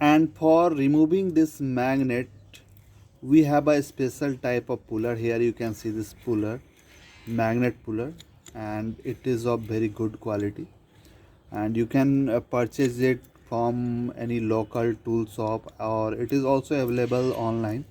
And for removing this magnet, we have a special type of puller. Here you can see this puller, magnet puller, and it is of very good quality, and you can purchase it from any local tool shop, or it is also available online.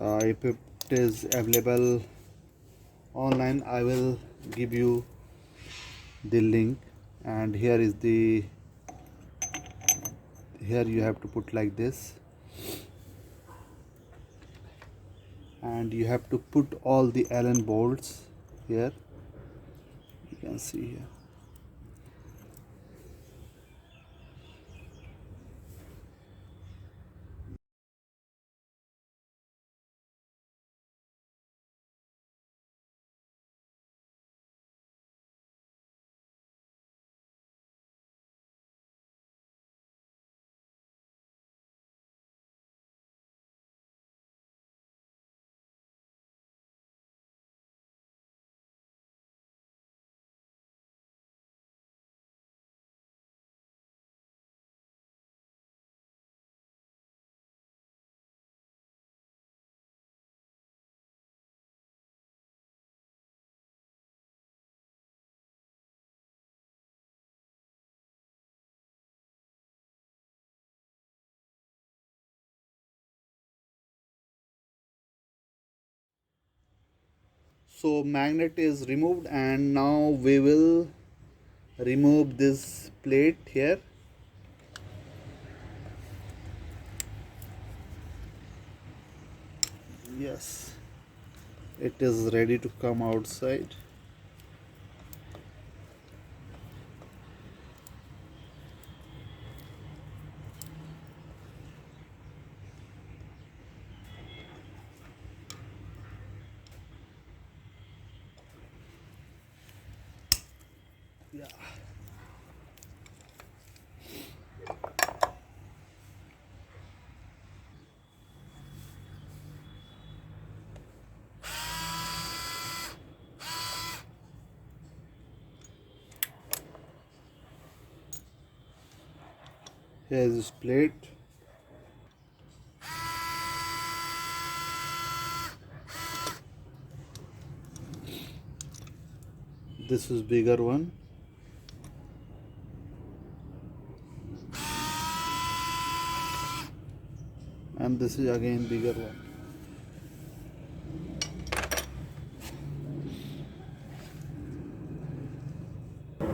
If it is available online, I will give you the link. And here is the, here you have to put like this, and you have to put all the Allen bolts here. You can see here. So magnet is removed, and now we will remove this plate here. Yes, it is ready to come outside. Yeah. Here is this plate. This is bigger one, and this is again bigger one.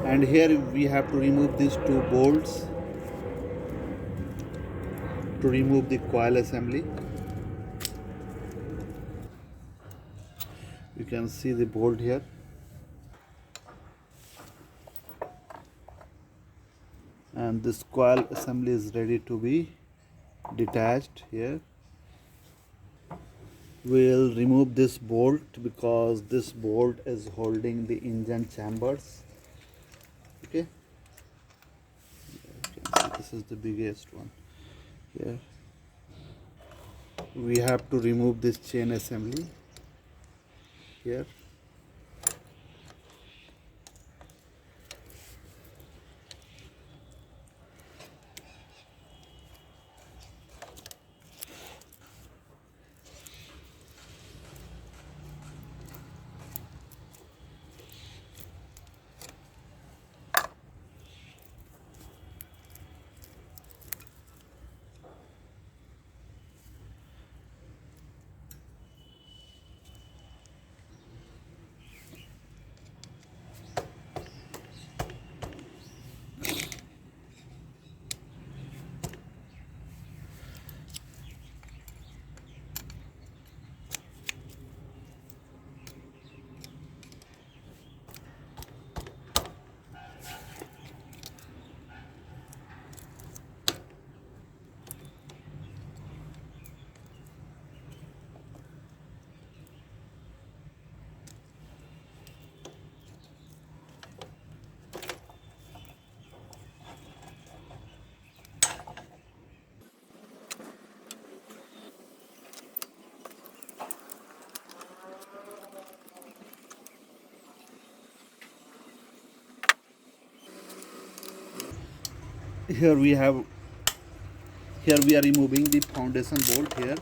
And here we have to remove these two bolts to remove the coil assembly. You can see the bolt here, and this coil assembly is ready to be detached. Here we'll remove this bolt because this bolt is holding the engine chambers. Okay, this is the biggest one. Here we have to remove this chain assembly here. Here we have Here we are removing the foundation bolt here.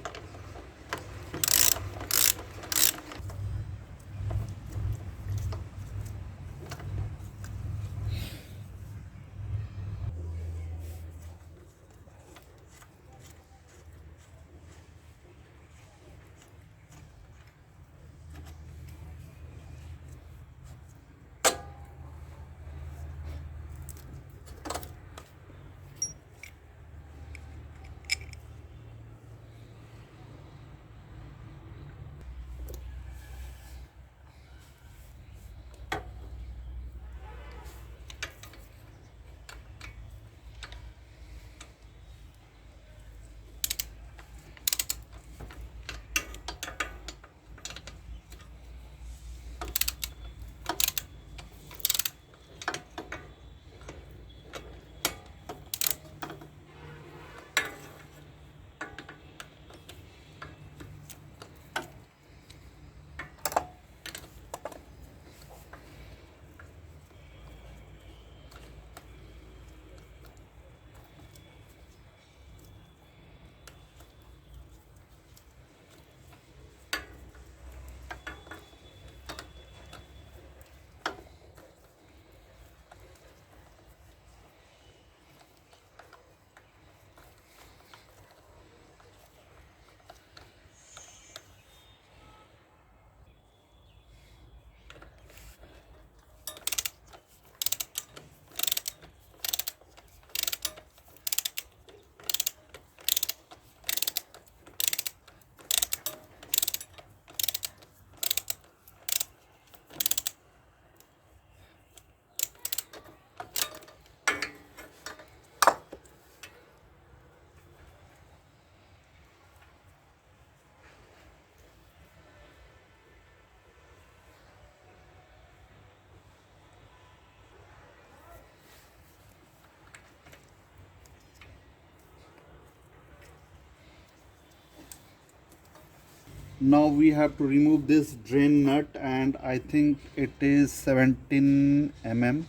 Now we have to remove this drain nut, and I think it is 17 mm,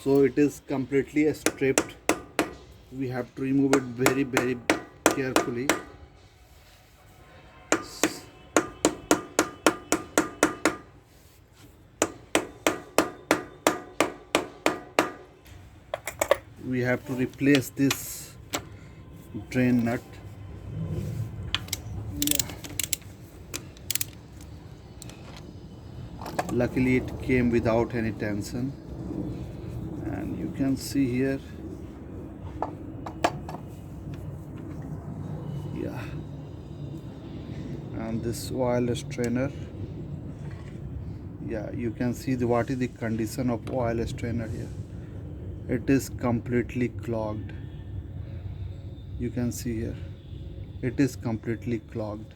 so it is completely stripped. We have to remove it very carefully. We have to replace this drain nut. Luckily it came without any tension, and you can see here, yeah, and this oil strainer, yeah, you can see what is the condition of oil strainer here. It is completely clogged. You can see here, it is completely clogged.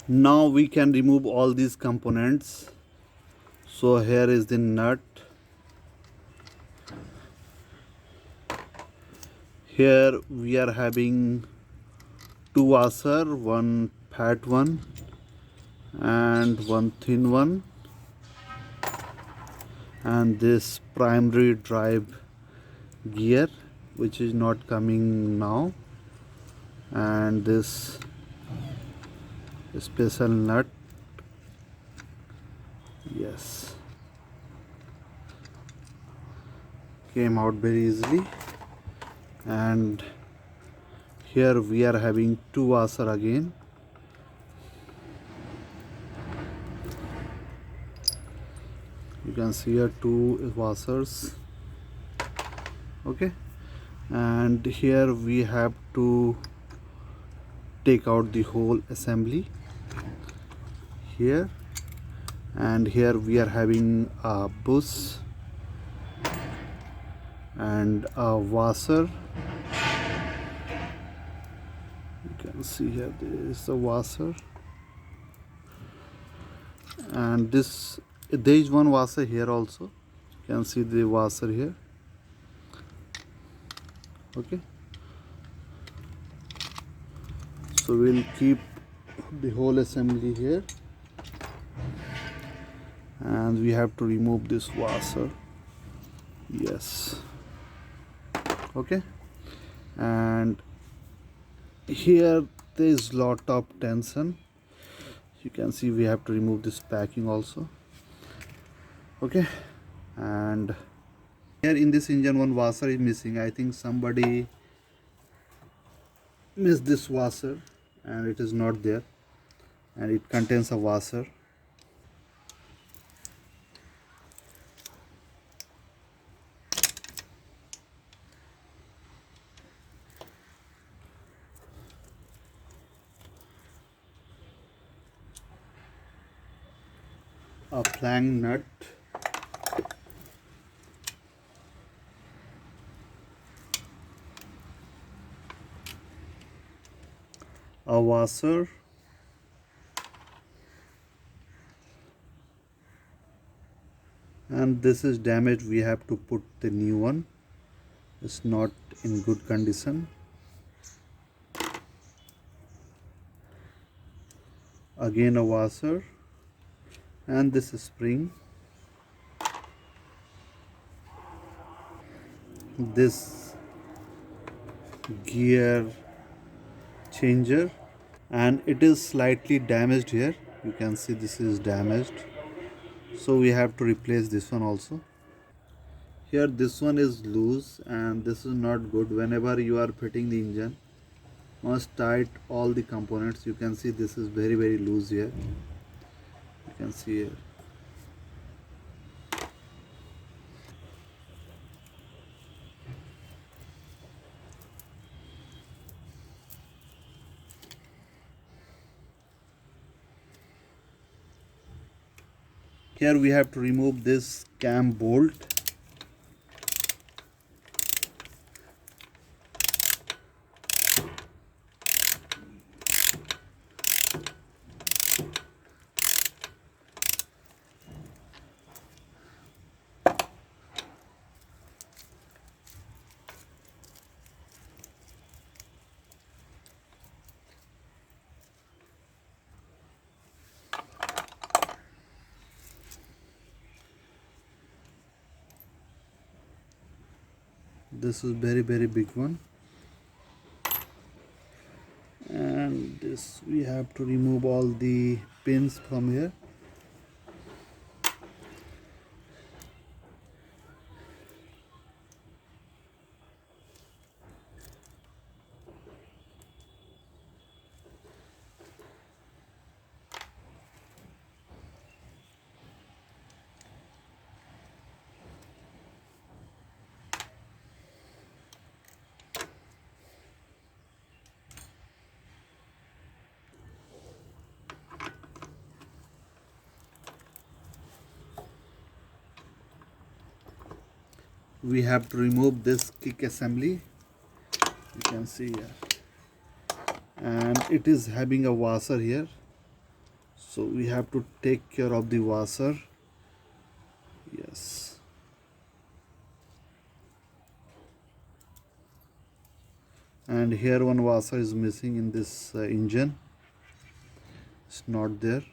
Now we can remove all these components. So here is the nut. Here we are having two washer, one fat one and one thin one, and this primary drive gear which is not coming now, and this special nut, yes, came out very easily. And here we are having two washer again. You can see here two washers. Okay, and here we have to take out the whole assembly here, and here we are having a bus and a washer. You can see here there is a washer, and this there is one washer here also. You can see the washer here. Okay, so we'll keep the whole assembly here, and we have to remove this washer. Yes. Okay, and here there is lot of tension. You can see we have to remove this packing also. Okay, and here in this engine one washer is missing. I think somebody missed this washer and it is not there, and it contains a washer. A flange nut, a washer, and this is damaged. We have to put the new one. It's not in good condition. Again a washer, and this is spring. This gear changer, and it is slightly damaged here. You can see this is damaged, so we have to replace this one also. Here this one is loose, and this is not good. Whenever you are fitting the engine, must tight all the components. You can see this is very loose here. You can see here. Here we have to remove this cam bolt. This is very big one, and this we have to remove all the pins from here. We have to remove this kick assembly. You can see here, and it is having a washer here, so we have to take care of the washer. Yes, and here one washer is missing in this engine. It's not there.